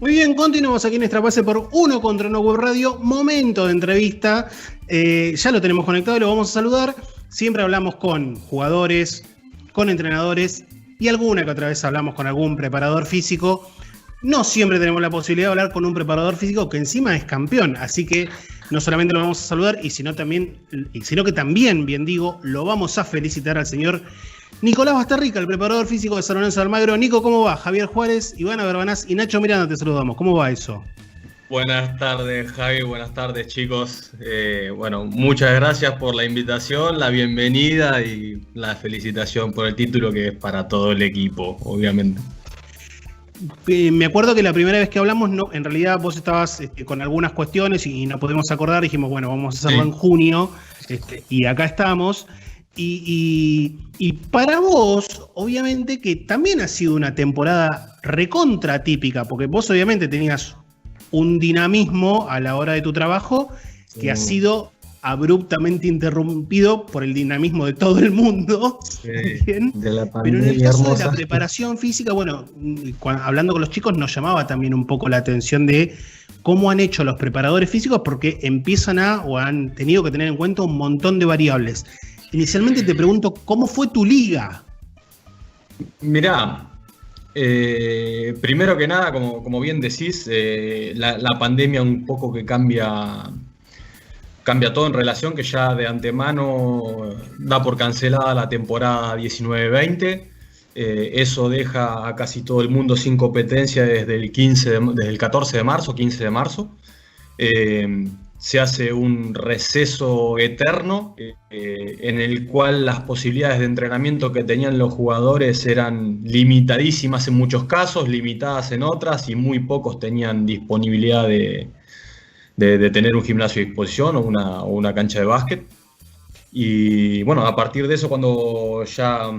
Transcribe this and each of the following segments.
Muy bien, continuamos aquí en esta base por Uno contra Uno Web Radio. Momento de entrevista. Ya lo tenemos conectado y lo vamos a saludar. Siempre hablamos con jugadores, con entrenadores y alguna que otra vez hablamos con algún preparador físico. No siempre tenemos la posibilidad de hablar con un preparador físico que encima es campeón. Así que no solamente lo vamos a saludar, sino que también, bien digo, lo vamos a felicitar al señor Nicolás Bastarrica, el preparador físico de San Lorenzo de Almagro. Nico, ¿cómo va? Javier Juárez, Ivana Berbanás y Nacho Miranda te saludamos. ¿Cómo va eso? Buenas tardes, Javi. Buenas tardes, chicos. Muchas gracias por la invitación, la bienvenida y la felicitación por el título, que es para todo el equipo, obviamente. Me acuerdo que la primera vez que hablamos, no, en realidad vos estabas con algunas cuestiones y no podemos acordar. Dijimos, bueno, vamos a hacerlo en junio, y acá estamos. Y para vos, obviamente que también ha sido una temporada recontra típica, porque vos obviamente tenías un dinamismo a la hora de tu trabajo que ha sido abruptamente interrumpido por el dinamismo de todo el mundo. Bien. De la Pero en el caso hermosa de la preparación física, bueno, hablando con los chicos nos llamaba también un poco la atención de cómo han hecho los preparadores físicos, porque han tenido que tener en cuenta un montón de variables. Inicialmente te pregunto, ¿cómo fue tu liga? Mirá, primero que nada, como bien decís, la pandemia un poco que cambia todo en relación, que ya de antemano da por cancelada la temporada 19-20. Eso deja a casi todo el mundo sin competencia desde el 14 de marzo, 15 de marzo. Se hace un receso eterno en el cual las posibilidades de entrenamiento que tenían los jugadores eran limitadísimas en muchos casos, limitadas en otras, y muy pocos tenían disponibilidad de tener un gimnasio a disposición o una cancha de básquet. Y bueno, a partir de eso, cuando ya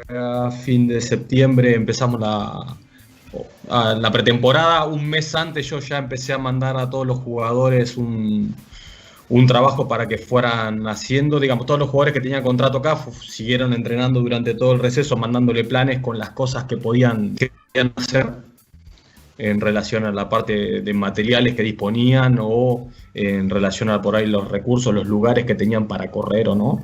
a fin de septiembre empezamos la pretemporada, un mes antes yo ya empecé a mandar a todos los jugadores un trabajo para que fueran haciendo, digamos, todos los jugadores que tenían contrato acá siguieron entrenando durante todo el receso, mandándole planes con las cosas que podían hacer en relación a la parte de materiales que disponían o en relación a por ahí los recursos, los lugares que tenían para correr o no.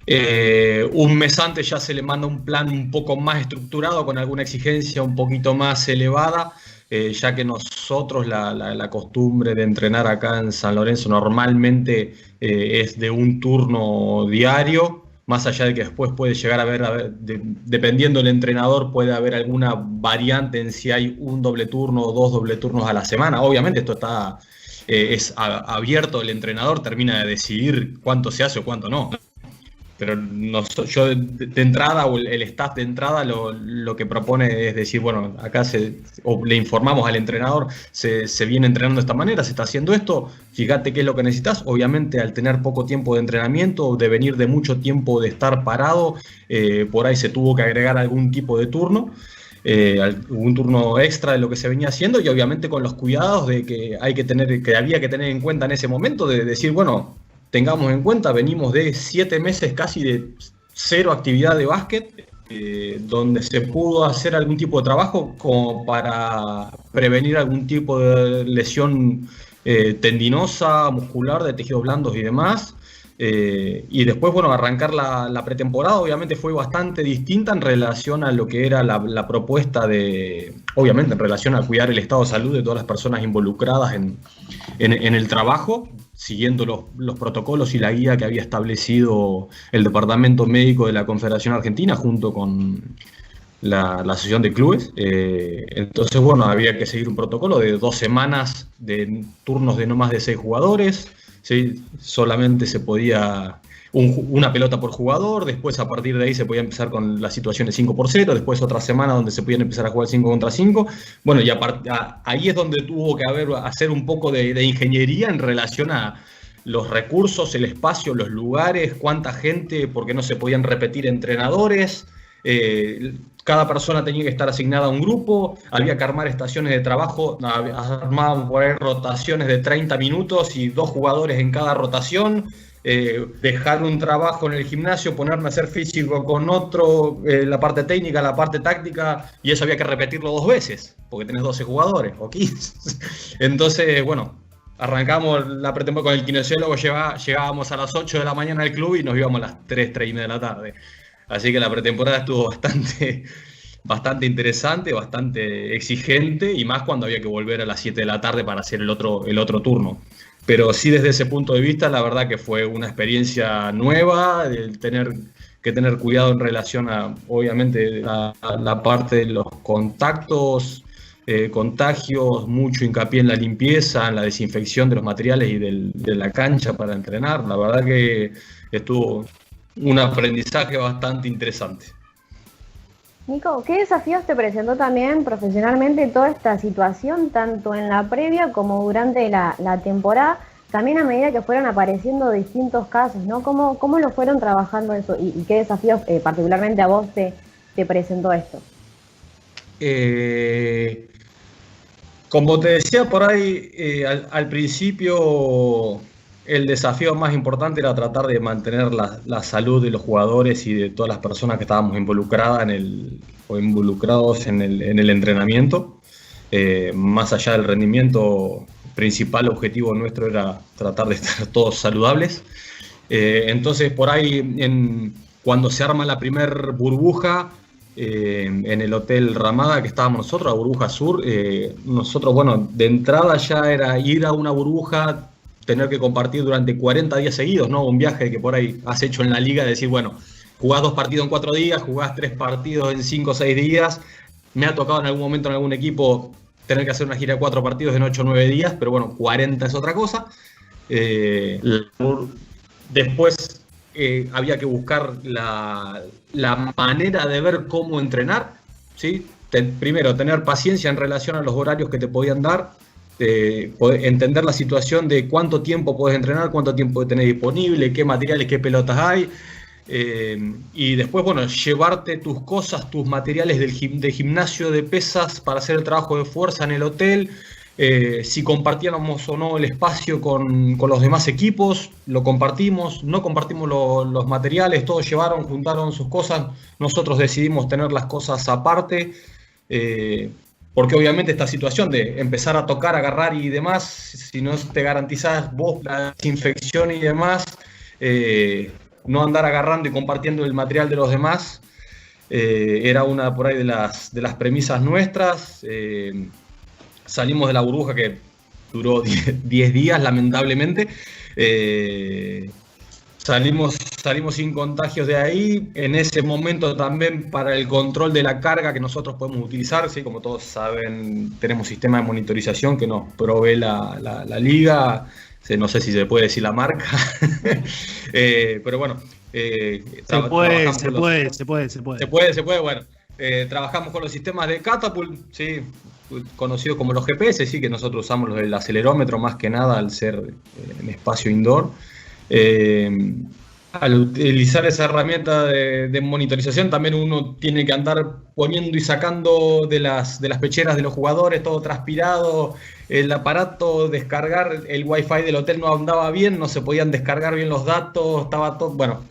Un mes antes ya se le manda un plan un poco más estructurado, con alguna exigencia un poquito más elevada, ya que nosotros la costumbre de entrenar acá en San Lorenzo normalmente es de un turno diario, más allá de que después puede llegar a haber dependiendo del entrenador, puede haber alguna variante en si hay un doble turno o dos doble turnos a la semana. Obviamente esto es abierto, el entrenador termina de decidir cuánto se hace o cuánto no. Pero yo de entrada, o el staff de entrada, lo que propone es decir, bueno, acá le informamos al entrenador, se viene entrenando de esta manera, se está haciendo esto, fíjate qué es lo que necesitas. Obviamente, al tener poco tiempo de entrenamiento, de venir de mucho tiempo de estar parado, por ahí se tuvo que agregar algún tipo de turno, un turno extra de lo que se venía haciendo, y obviamente con los cuidados de que había que tener en cuenta en ese momento, de decir, bueno, tengamos en cuenta, venimos de 7 meses casi de cero actividad de básquet, donde se pudo hacer algún tipo de trabajo como para prevenir algún tipo de lesión tendinosa, muscular, de tejidos blandos y demás. Y después, bueno, arrancar la pretemporada obviamente fue bastante distinta en relación a lo que era la propuesta obviamente en relación a cuidar el estado de salud de todas las personas involucradas en el trabajo, siguiendo los protocolos y la guía que había establecido el Departamento Médico de la Confederación Argentina junto con la Asociación de Clubes. Entonces, bueno, había que seguir un protocolo de 2 semanas de turnos de no más de 6 jugadores. ¿Sí? Solamente se podía una pelota por jugador, después a partir de ahí se podía empezar con las situaciones 5x0, después otra semana donde se podían empezar a jugar 5 contra 5. Bueno, y ahí es donde tuvo que hacer un poco de ingeniería en relación a los recursos, el espacio, los lugares, cuánta gente, porque no se podían repetir entrenadores. Cada persona tenía que estar asignada a un grupo, había que armar estaciones de trabajo, armaban por ahí rotaciones de 30 minutos y 2 jugadores en cada rotación, dejar un trabajo en el gimnasio, ponerme a hacer físico con otro, la parte técnica, la parte táctica, y eso había que repetirlo 2 veces, porque tenés 12 jugadores o 15. Entonces, bueno, arrancamos la pretemporada con el kinesiólogo, llegábamos a las 8 de la mañana al club y nos íbamos a las 3:30 de la tarde. Así que la pretemporada estuvo bastante interesante, bastante exigente, y más cuando había que volver a las 7 de la tarde para hacer el otro turno. Pero sí, desde ese punto de vista, la verdad que fue una experiencia nueva, el tener que tener cuidado en relación a, obviamente, la parte de los contactos, contagios, mucho hincapié en la limpieza, en la desinfección de los materiales y de la cancha para entrenar. La verdad que estuvo un aprendizaje bastante interesante. Nico, ¿qué desafíos te presentó también profesionalmente toda esta situación, tanto en la previa como durante la temporada, también a medida que fueron apareciendo distintos casos, ¿no? ¿Cómo lo fueron trabajando eso y qué desafíos particularmente a vos te presentó esto? Como te decía por ahí, al principio el desafío más importante era tratar de mantener la salud de los jugadores y de todas las personas que estábamos involucrados en el entrenamiento. Más allá del rendimiento, principal objetivo nuestro era tratar de estar todos saludables. Entonces, por ahí, cuando se arma la primer burbuja, en el Hotel Ramada que estábamos nosotros, la burbuja sur, nosotros, bueno, de entrada ya era ir a una burbuja, tener que compartir durante 40 días seguidos, ¿no? Un viaje que por ahí has hecho en la liga, de decir, bueno, jugás 2 partidos en 4 días, jugás 3 partidos en 5 o 6 días. Me ha tocado en algún momento en algún equipo tener que hacer una gira de 4 partidos en 8 o 9 días, pero bueno, 40 es otra cosa. Después había que buscar la manera de ver cómo entrenar, ¿sí? Primero, tener paciencia en relación a los horarios que te podían dar, entender la situación de cuánto tiempo puedes entrenar, cuánto tiempo tenés disponible, qué materiales, qué pelotas hay, y después, bueno, llevarte tus cosas, tus materiales de gimnasio, de pesas para hacer el trabajo de fuerza en el hotel. Si compartíamos o no el espacio con los demás equipos, lo compartimos, no compartimos los materiales, todos juntaron sus cosas, nosotros decidimos tener las cosas aparte, porque obviamente esta situación de empezar a tocar, agarrar y demás, si no te garantizás vos la desinfección y demás, no andar agarrando y compartiendo el material de los demás, era una por ahí de las premisas nuestras. Salimos de la burbuja que duró 10 días, lamentablemente. Salimos sin contagios de ahí. En ese momento también, para el control de la carga que nosotros podemos utilizar, ¿sí? Como todos saben, tenemos sistema de monitorización que nos provee la liga. No sé si se puede decir la marca. Pero bueno. Se puede. Bueno, trabajamos con los sistemas de Catapult, ¿sí? Conocidos como los GPS, sí, que nosotros usamos los del acelerómetro más que nada al ser en espacio indoor. Al utilizar esa herramienta de monitorización, también uno tiene que andar poniendo y sacando de las pecheras de los jugadores, todo transpirado. El aparato, descargar el wifi del hotel no andaba bien, no se podían descargar bien los datos, estaba todo, bueno.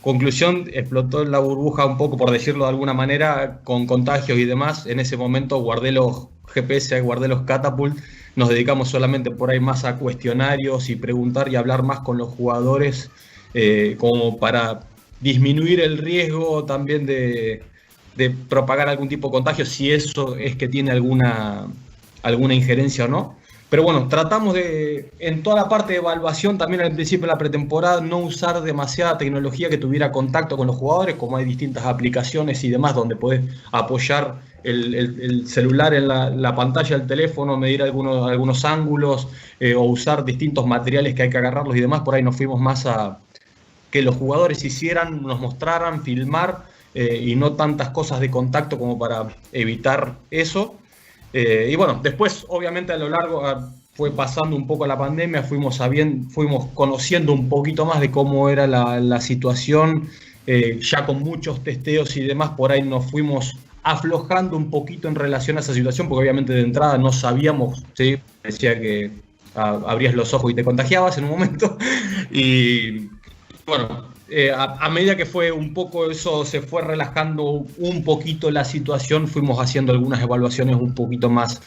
Conclusión, explotó la burbuja un poco, por decirlo de alguna manera, con contagios y demás. En ese momento guardé los GPS, guardé los Catapult. Nos dedicamos solamente por ahí más a cuestionarios y preguntar y hablar más con los jugadores, como para disminuir el riesgo también de propagar algún tipo de contagio, si eso es que tiene alguna injerencia o no. Pero bueno, tratamos de, en toda la parte de evaluación, también al principio de la pretemporada, no usar demasiada tecnología que tuviera contacto con los jugadores, como hay distintas aplicaciones y demás, donde podés apoyar el celular en la pantalla del teléfono, medir algunos ángulos, o usar distintos materiales que hay que agarrarlos y demás. Por ahí nos fuimos más a que los jugadores hicieran, nos mostraran, filmar, y no tantas cosas de contacto como para evitar eso. Y bueno, después obviamente a lo largo fue pasando un poco la pandemia, fuimos conociendo un poquito más de cómo era la situación, ya con muchos testeos y demás, por ahí nos fuimos aflojando un poquito en relación a esa situación, porque obviamente de entrada no sabíamos, ¿sí? Decía que abrías los ojos y te contagiabas en un momento, y bueno, a medida que fue un poco eso, se fue relajando un poquito la situación, fuimos haciendo algunas evaluaciones un poquito más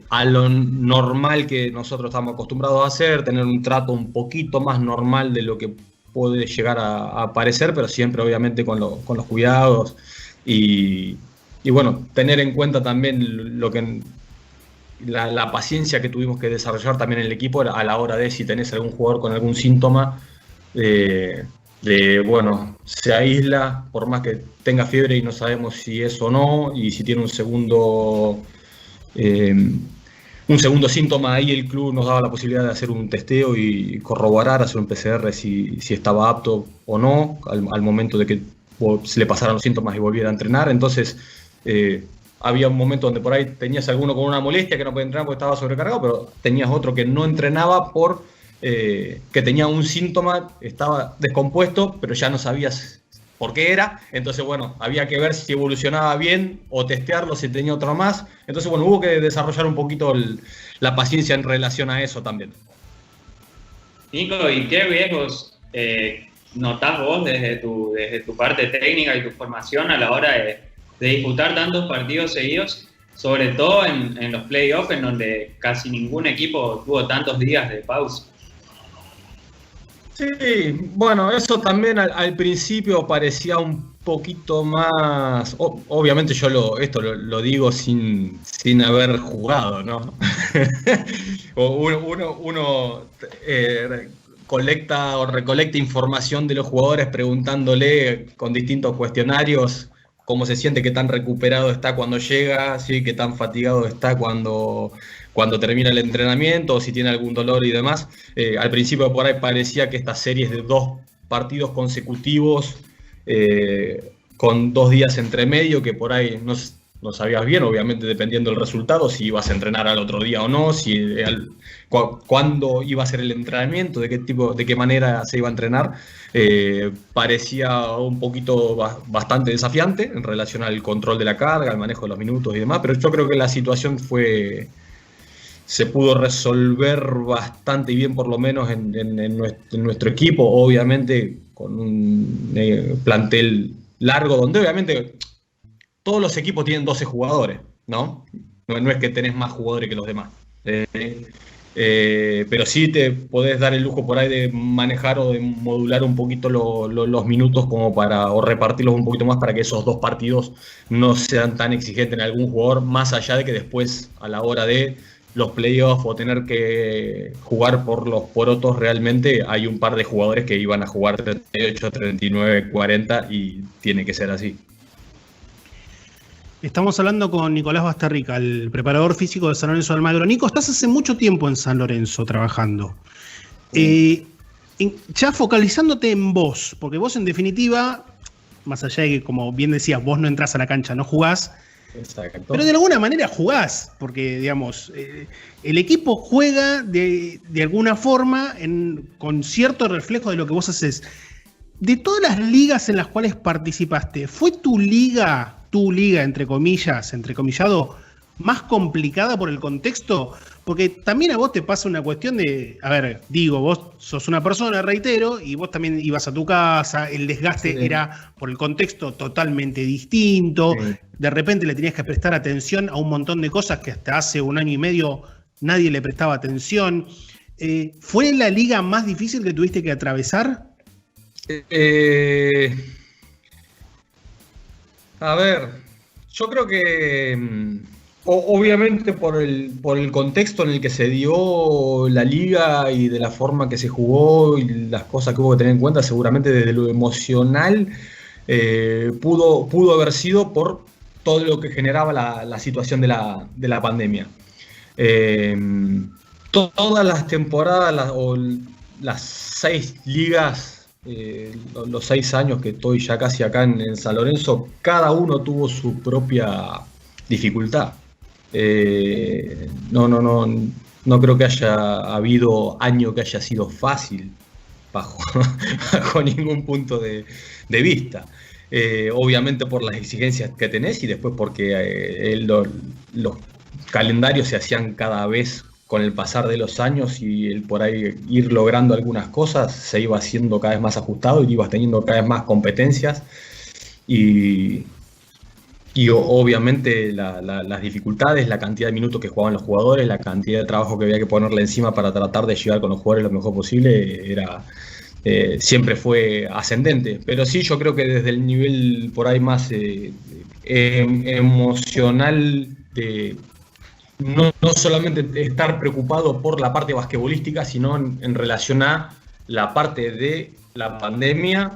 a lo normal que nosotros estamos acostumbrados a hacer, tener un trato un poquito más normal de lo que puede llegar a parecer, pero siempre obviamente con los cuidados y bueno, tener en cuenta también lo que la paciencia que tuvimos que desarrollar también en el equipo a la hora de si tenés algún jugador con algún síntoma, bueno, se aísla, por más que tenga fiebre y no sabemos si es o no, y si tiene un segundo síntoma, ahí el club nos daba la posibilidad de hacer un testeo y corroborar, hacer un PCR si estaba apto o no, al momento de que se le pasaran los síntomas y volviera a entrenar. Entonces, había un momento donde por ahí tenías alguno con una molestia que no podía entrenar porque estaba sobrecargado, pero tenías otro que no entrenaba que tenía un síntoma, estaba descompuesto, pero ya no sabías por qué era. Entonces, bueno, había que ver si evolucionaba bien o testearlo si tenía otro más. Entonces, bueno, hubo que desarrollar un poquito la paciencia en relación a eso también. Nico, ¿y qué riesgos notás vos desde tu parte técnica y tu formación a la hora de disputar tantos partidos seguidos, sobre todo en los playoffs, en donde casi ningún equipo tuvo tantos días de pausa? Sí, bueno, eso también al principio parecía un poquito más. Obviamente yo esto lo digo sin haber jugado, ¿no? Uno colecta o recolecta información de los jugadores preguntándole con distintos cuestionarios cómo se siente, qué tan recuperado está cuando llega, ¿sí? Qué tan fatigado está cuando termina el entrenamiento, o si tiene algún dolor y demás. Al principio por ahí parecía que estas series de 2 partidos consecutivos, con 2 días entre medio, que por ahí no sabías bien, obviamente dependiendo del resultado, si ibas a entrenar al otro día o no, cuándo iba a ser el entrenamiento, de qué manera se iba a entrenar. Parecía un poquito bastante desafiante en relación al control de la carga, al manejo de los minutos y demás, pero yo creo que la situación se pudo resolver bastante bien, por lo menos en nuestro equipo, obviamente con un plantel largo, donde obviamente todos los equipos tienen 12 jugadores, ¿no? No es que tenés más jugadores que los demás. Pero sí te podés dar el lujo por ahí de manejar o de modular un poquito los minutos o repartirlos un poquito más para que esos 2 partidos no sean tan exigentes en algún jugador, más allá de que después a la hora de los playoffs o tener que jugar por los porotos, realmente hay un par de jugadores que iban a jugar 38, 39, 40 y tiene que ser así. Estamos hablando con Nicolás Basterrica, el preparador físico de San Lorenzo de Almagro. Nico, estás hace mucho tiempo en San Lorenzo trabajando. Ya focalizándote en vos, porque vos en definitiva, más allá de que, como bien decías, vos no entrás a la cancha, no jugás. Exacto. Pero de alguna manera jugás, porque digamos, el equipo juega de alguna forma con cierto reflejo de lo que vos haces. De todas las ligas en las cuales participaste, ¿fue tu liga, entre comillas, entrecomillado, más complicada por el contexto? Porque también a vos te pasa una cuestión de, vos sos una persona, reitero, y vos también ibas a tu casa, el desgaste era por el contexto totalmente distinto, de repente le tenías que prestar atención a un montón de cosas que hasta hace 1 año y medio nadie le prestaba atención. ¿Fue la liga más difícil que tuviste que atravesar? Yo creo que obviamente por el contexto en el que se dio la liga y de la forma que se jugó y las cosas que hubo que tener en cuenta, seguramente desde lo emocional pudo haber sido por todo lo que generaba la situación de la pandemia. Todas las temporadas o las 6 ligas, los 6 años que estoy ya casi acá en San Lorenzo, cada uno tuvo su propia dificultad. No creo que haya habido año que haya sido fácil bajo ningún punto de vista. Obviamente por las exigencias que tenés y después porque los calendarios se hacían cada vez con el pasar de los años y el por ahí ir logrando algunas cosas, se iba haciendo cada vez más ajustado y ibas teniendo cada vez más competencias y obviamente las dificultades, la cantidad de minutos que jugaban los jugadores, la cantidad de trabajo que había que ponerle encima para tratar de llegar con los jugadores lo mejor posible, siempre fue ascendente. Pero sí, yo creo que desde el nivel por ahí más emocional, no solamente estar preocupado por la parte basquetbolística, sino en relación a la parte de la pandemia.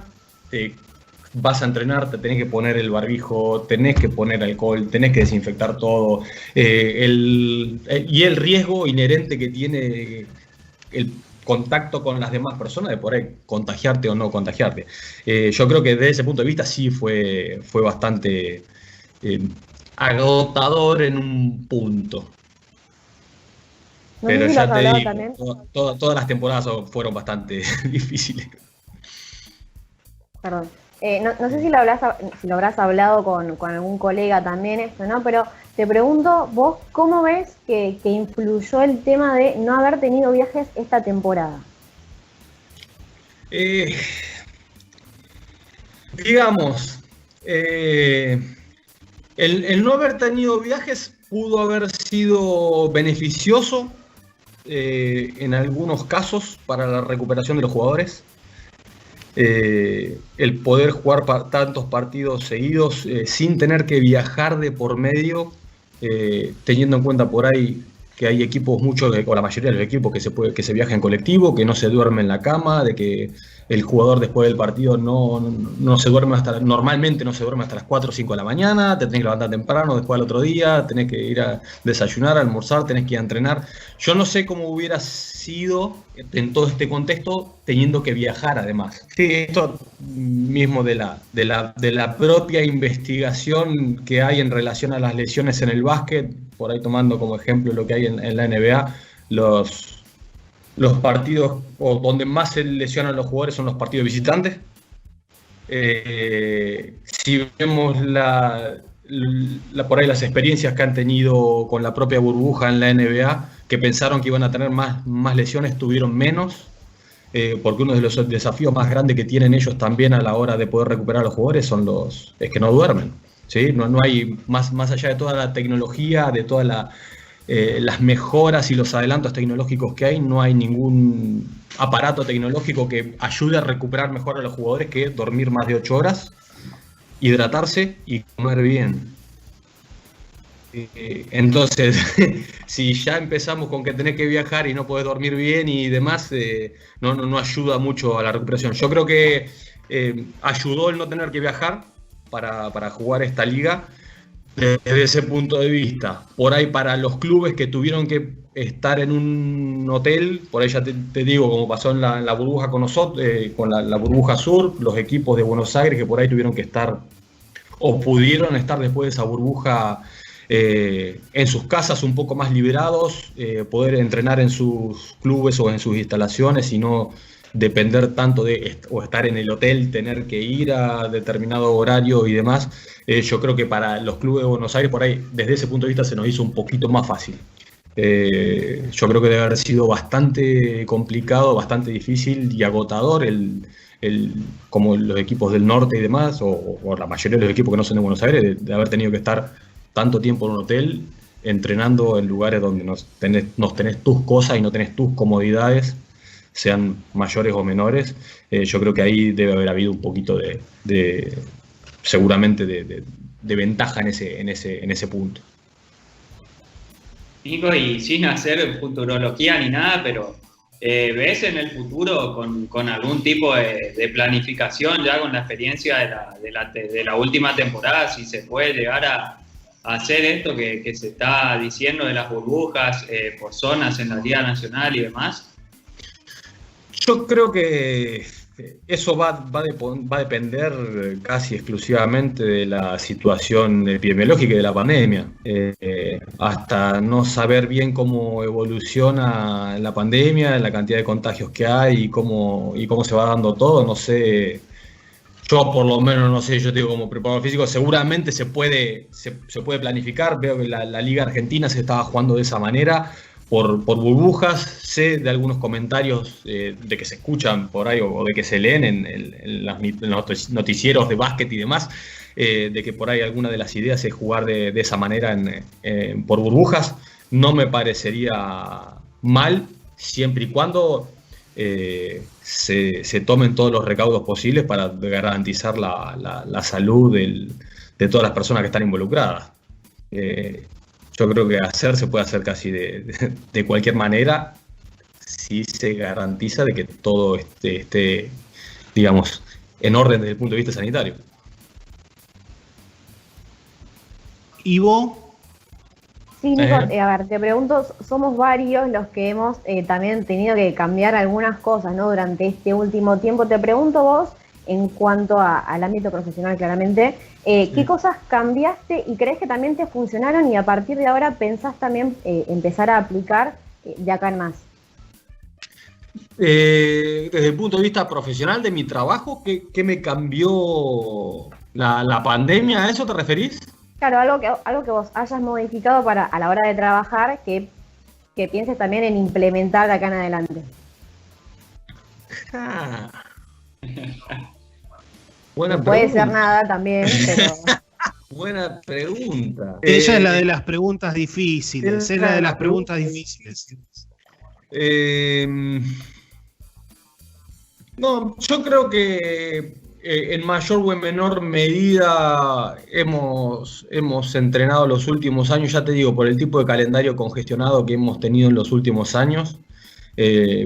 Vas a entrenar, te tenés que poner el barbijo, tenés que poner alcohol, tenés que desinfectar todo, y el riesgo inherente que tiene el contacto con las demás personas de por ahí contagiarte o no contagiarte. Yo creo que desde ese punto de vista sí fue bastante agotador en un punto. No Pero sé si ya lo has te hablado digo, también. todas las temporadas fueron bastante difíciles. Perdón. No sé si lo habrás hablado con algún colega también esto, ¿no? Pero te pregunto, vos, ¿cómo ves que influyó el tema de no haber tenido viajes esta temporada? Digamos, el no haber tenido viajes pudo haber sido beneficioso en algunos casos para la recuperación de los jugadores. El poder jugar tantos partidos seguidos sin tener que viajar de por medio, teniendo en cuenta por ahí que hay equipos, o la mayoría de los equipos que se viaja en colectivo, que no se duerme en la cama, de que el jugador después del partido no se duerme normalmente no se duerme hasta las 4 o 5 de la mañana, te tenés que levantar temprano, después al otro día, tenés que ir a desayunar, a almorzar, tenés que ir a entrenar. Yo no sé cómo hubiera sido en todo este contexto teniendo que viajar además. Sí, esto mismo de la propia investigación que hay en relación a las lesiones en el básquet, por ahí tomando como ejemplo lo que hay en la NBA, los partidos o donde más se lesionan los jugadores son los partidos visitantes. Si vemos por ahí las experiencias que han tenido con la propia burbuja en la NBA, que pensaron que iban a tener más lesiones, tuvieron menos, porque uno de los desafíos más grandes que tienen ellos también a la hora de poder recuperar a los jugadores es que no duermen, ¿sí? No hay más allá de toda la tecnología, de todas las mejoras y los adelantos tecnológicos que hay, no hay ningún aparato tecnológico que ayude a recuperar mejor a los jugadores que dormir más de 8 horas, hidratarse y comer bien. Entonces, si ya empezamos con que tenés que viajar y no podés dormir bien y demás, no ayuda mucho a la recuperación. Yo creo que ayudó el no tener que viajar para jugar esta liga desde ese punto de vista. Por ahí para los clubes que tuvieron que estar en un hotel, por ahí ya te digo, como pasó en la burbuja con nosotros, con la burbuja sur, los equipos de Buenos Aires que por ahí tuvieron que estar o pudieron estar después de esa burbuja en sus casas un poco más liberados, poder entrenar en sus clubes o en sus instalaciones y no depender tanto o estar en el hotel, tener que ir a determinado horario y demás. Yo creo que para los clubes de Buenos Aires por ahí, desde ese punto de vista, se nos hizo un poquito más fácil. Yo creo que debe haber sido bastante complicado, bastante difícil y agotador como los equipos del norte y demás, o la mayoría de los equipos que no son de Buenos Aires, de haber tenido que estar tanto tiempo en un hotel, entrenando en lugares donde no tenés tus cosas y no tenés tus comodidades, sean mayores o menores. Yo creo que ahí debe haber habido un poquito seguramente de ventaja en ese punto. Nico, y sin hacer futurología ni nada, pero ¿ves en el futuro con algún tipo de planificación ya con la experiencia de la última temporada, si se puede llegar a hacer esto que se está diciendo de las burbujas por zonas en la Liga Nacional y demás? Yo creo que eso va a depender casi exclusivamente de la situación epidemiológica y de la pandemia. Hasta no saber bien cómo evoluciona la pandemia, la cantidad de contagios que hay y cómo se va dando todo, no sé. Yo por lo menos no sé, yo digo como preparador físico, seguramente se puede planificar. Veo que la Liga Argentina se estaba jugando de esa manera, por burbujas. Sé de algunos comentarios de que se escuchan por ahí o de que se leen en los noticieros de básquet y demás, de que por ahí alguna de las ideas es jugar de esa manera por burbujas. No me parecería mal, siempre y cuando se tomen todos los recaudos posibles para garantizar la salud de todas las personas que están involucradas. Yo creo que se puede hacer casi de cualquier manera si se garantiza de que todo esté, digamos, en orden desde el punto de vista sanitario. ¿Ivo? Sí, Nico, a ver, te pregunto, somos varios los que hemos también tenido que cambiar algunas cosas, ¿no? Durante este último tiempo. Te pregunto vos, en cuanto al ámbito profesional, claramente, ¿qué cosas cambiaste y crees que también te funcionaron y a partir de ahora pensás también empezar a aplicar de acá en más? Desde el punto de vista profesional de mi trabajo, ¿qué me cambió la pandemia? ¿A eso te referís? Claro, algo que vos hayas modificado para a la hora de trabajar, que pienses también en implementar de acá en adelante. Buena no puede ser nada también, pero... Buena pregunta. Ella es la de las preguntas difíciles. Es la de las preguntas difíciles. No, yo creo que en mayor o en menor medida hemos entrenado los últimos años, ya te digo, por el tipo de calendario congestionado que hemos tenido en los últimos años.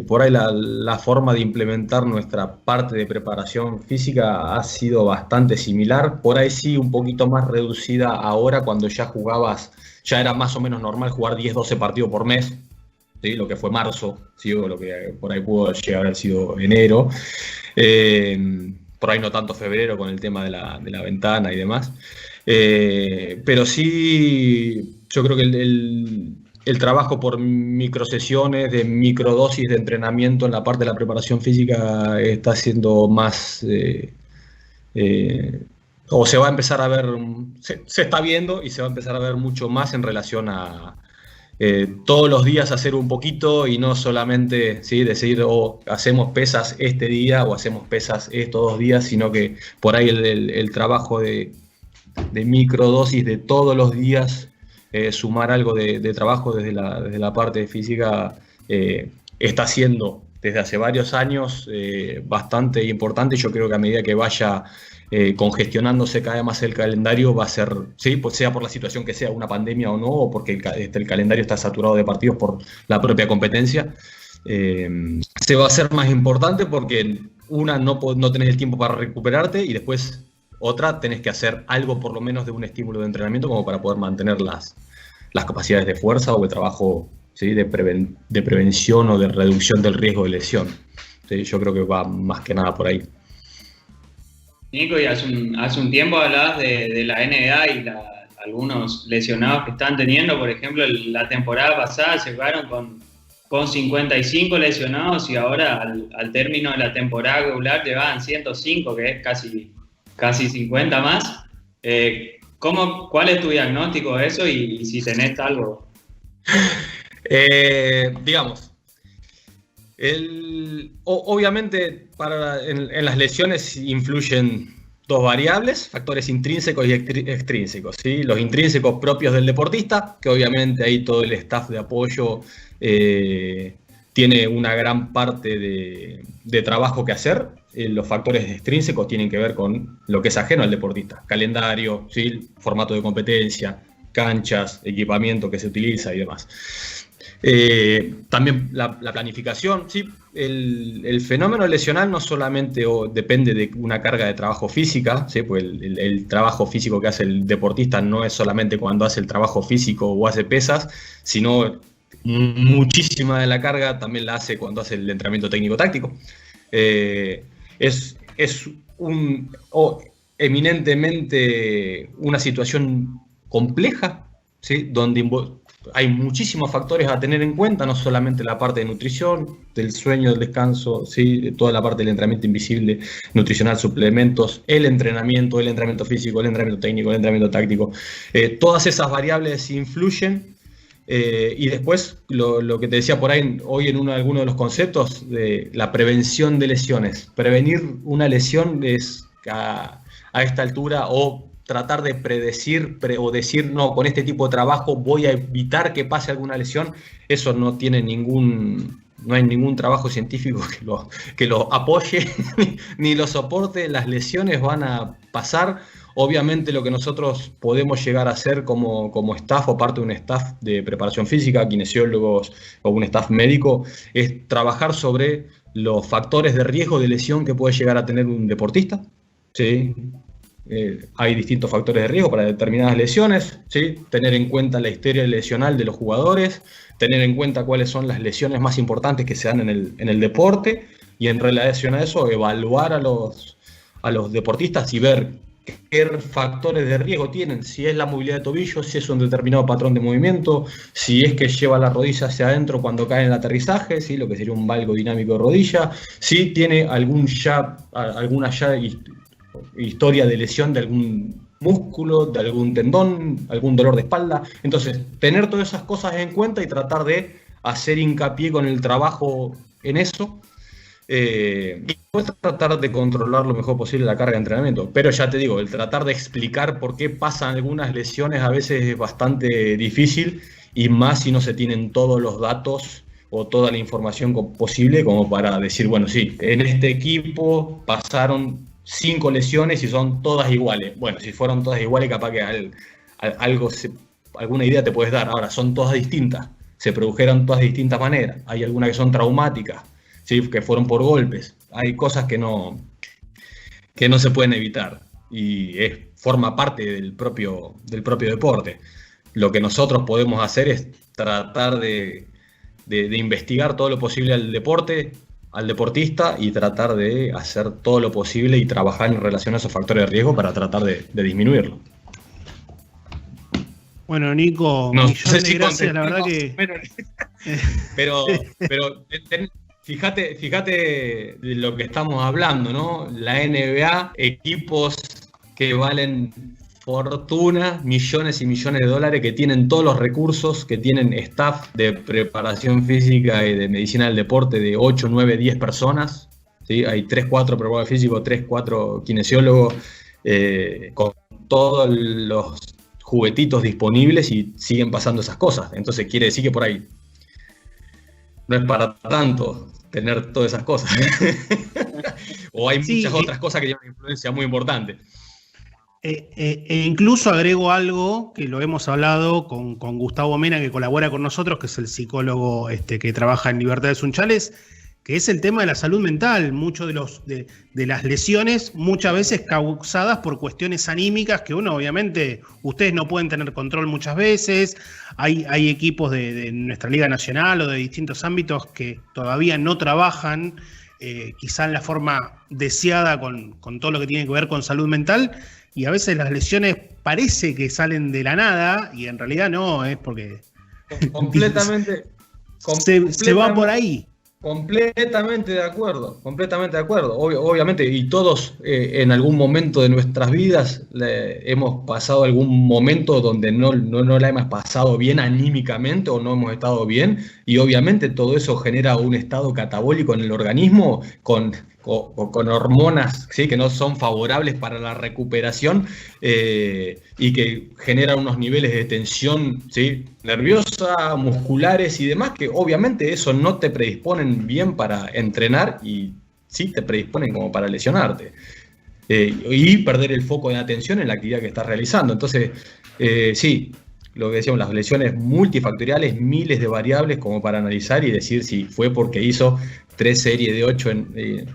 Por ahí la forma de implementar nuestra parte de preparación física ha sido bastante similar. Por ahí sí, un poquito más reducida ahora cuando ya era más o menos normal jugar 10-12 partidos por mes. ¿Sí? Lo que fue marzo, ¿sí? O lo que por ahí pudo llegar a haber sido enero. Por ahí no tanto febrero con el tema de la ventana y demás. Pero sí, yo creo que el trabajo por microsesiones, de microdosis de entrenamiento en la parte de la preparación física está siendo más... o se va a empezar a ver, se está viendo y se va a empezar a ver mucho más en relación a todos los días hacer un poquito y no solamente, ¿sí?, decir hacemos pesas este día o hacemos pesas estos 2 días, sino que por ahí el trabajo de microdosis de todos los días, sumar algo de trabajo desde la parte física está siendo desde hace varios años bastante importante. Yo creo que a medida que vaya congestionándose cada vez más el calendario va a ser, ¿sí?, pues sea por la situación que sea, una pandemia o no, o porque el calendario está saturado de partidos por la propia competencia, se va a hacer más importante porque una, no tenés el tiempo para recuperarte y después otra, tenés que hacer algo por lo menos de un estímulo de entrenamiento como para poder mantener las capacidades de fuerza o de trabajo, ¿sí?, de prevención o de reducción del riesgo de lesión. ¿Sí? Yo creo que va más que nada por ahí. Nico, y hace un tiempo hablabas de la NBA y algunos lesionados que están teniendo. Por ejemplo, la temporada pasada llegaron con 55 lesionados y ahora al término de la temporada regular llevaban 105, que es casi 50 más. ¿Cuál es tu diagnóstico de eso y si tenés algo? Digamos, obviamente en las lesiones influyen 2 variables, factores intrínsecos y extrínsecos, ¿sí? Los intrínsecos propios del deportista, que obviamente ahí todo el staff de apoyo tiene una gran parte de trabajo que hacer. Los factores extrínsecos tienen que ver con lo que es ajeno al deportista, calendario, ¿sí?, formato de competencia, canchas, equipamiento que se utiliza y demás. También la planificación, ¿sí? El fenómeno lesional no solamente depende de una carga de trabajo física, ¿sí? Pues el trabajo físico que hace el deportista no es solamente cuando hace el trabajo físico o hace pesas, sino muchísima de la carga también la hace cuando hace el entrenamiento técnico-táctico. Es eminentemente una situación compleja, ¿sí?, donde hay muchísimos factores a tener en cuenta, no solamente la parte de nutrición, del sueño, del descanso, ¿sí?, toda la parte del entrenamiento invisible, nutricional, suplementos, el entrenamiento físico, el entrenamiento técnico, el entrenamiento táctico. Todas esas variables influyen Y después, lo que te decía por ahí, hoy en alguno de los conceptos de la prevención de lesiones. Prevenir una lesión es a esta altura, o tratar de predecir o decir, no, con este tipo de trabajo voy a evitar que pase alguna lesión, eso no tiene no hay ningún trabajo científico que lo apoye ni lo soporte. Las lesiones van a pasar. Obviamente lo que nosotros podemos llegar a hacer como staff o parte de un staff de preparación física, kinesiólogos o un staff médico, es trabajar sobre los factores de riesgo de lesión que puede llegar a tener un deportista. ¿Sí? Hay distintos factores de riesgo para determinadas lesiones, ¿sí? Tener en cuenta la historia lesional de los jugadores, tener en cuenta cuáles son las lesiones más importantes que se dan en el deporte, y en relación a eso evaluar a los deportistas y ver qué factores de riesgo tienen, si es la movilidad de tobillo, si es un determinado patrón de movimiento, si es que lleva la rodilla hacia adentro cuando cae en el aterrizaje, ¿sí? Lo que sería un valgo dinámico de rodilla, si tiene alguna historia de lesión de algún músculo, de algún tendón, algún dolor de espalda. Entonces, tener todas esas cosas en cuenta y tratar de hacer hincapié con el trabajo en eso. Y después tratar de controlar lo mejor posible la carga de entrenamiento. Pero ya te digo, el tratar de explicar por qué pasan algunas lesiones a veces es bastante difícil, y más si no se tienen todos los datos o toda la información posible como para decir, bueno, sí, en este equipo pasaron 5 lesiones y son todas iguales. Bueno, si fueron todas iguales, capaz que alguna idea te puedes dar. Ahora, son todas distintas, se produjeron todas de distintas maneras. Hay algunas que son traumáticas, ¿sí? Que fueron por golpes. Hay cosas que no se pueden evitar, y forma parte del propio deporte. Lo que nosotros podemos hacer es tratar de investigar todo lo posible al deportista, y tratar de hacer todo lo posible y trabajar en relación a esos factores de riesgo para tratar de disminuirlo. Bueno, Nico, no millón sé de si gracias, la verdad que... Pero fíjate de lo que estamos hablando, ¿no? La NBA, equipos que valen fortuna, millones y millones de dólares, que tienen todos los recursos, que tienen staff de preparación física y de medicina del deporte de 8, 9, 10 personas, ¿sí? Hay 3, 4 preparadores físicos, 3, 4 kinesiólogos, con todos los juguetitos disponibles, y siguen pasando esas cosas. Entonces quiere decir que por ahí no es para tanto tener todas esas cosas. O hay muchas otras cosas que tienen una influencia muy importante. Incluso agrego algo que lo hemos hablado con Gustavo Mena, que colabora con nosotros, que es el psicólogo que trabaja en Libertad Sunchales, que es el tema de la salud mental. Muchos de las lesiones, muchas veces causadas por cuestiones anímicas, que obviamente, ustedes no pueden tener control muchas veces. Hay equipos de nuestra Liga Nacional o de distintos ámbitos que todavía no trabajan quizá en la forma deseada con todo lo que tiene que ver con salud mental, y a veces las lesiones parece que salen de la nada, y en realidad no, es porque completamente se va por ahí. Completamente de acuerdo, obviamente, y todos en algún momento de nuestras vidas hemos pasado algún momento donde no la hemos pasado bien anímicamente, o no hemos estado bien, y obviamente todo eso genera un estado catabólico en el organismo con hormonas, ¿sí? Que no son favorables para la recuperación, y que generan unos niveles de tensión, ¿sí? Nerviosa, musculares y demás, que obviamente eso no te predisponen bien para entrenar, y sí te predisponen como para lesionarte, y perder el foco de atención en la actividad que estás realizando. Entonces, sí, lo que decíamos, las lesiones multifactoriales, miles de variables como para analizar y decir si fue porque hizo 3 series de 8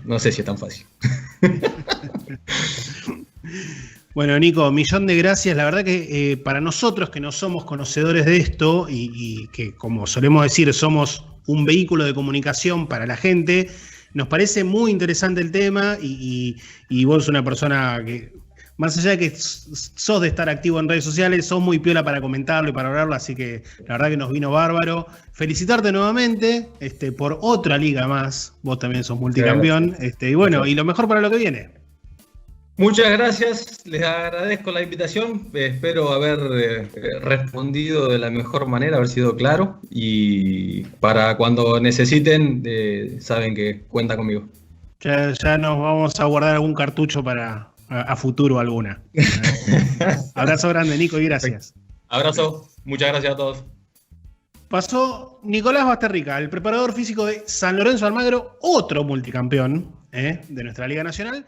no sé si es tan fácil. Bueno, Nico, millón de gracias. La verdad que para nosotros, que no somos conocedores de esto y que, como solemos decir, somos un vehículo de comunicación para la gente, nos parece muy interesante el tema, y vos sos una persona que, más allá de que sos de estar activo en redes sociales, sos muy piola para comentarlo y para hablarlo, así que la verdad que nos vino bárbaro. Felicitarte nuevamente por otra liga más, vos también sos multicampeón, y bueno, y lo mejor para lo que viene. Muchas gracias, les agradezco la invitación, espero haber respondido de la mejor manera, haber sido claro, y para cuando necesiten, saben que cuenta conmigo. Ya nos vamos a guardar algún cartucho para a futuro alguna. Abrazo grande, Nico, y gracias. Abrazo, muchas gracias a todos. Pasó Nicolás Basterrica, el preparador físico de San Lorenzo de Almagro, otro multicampeón de nuestra Liga Nacional.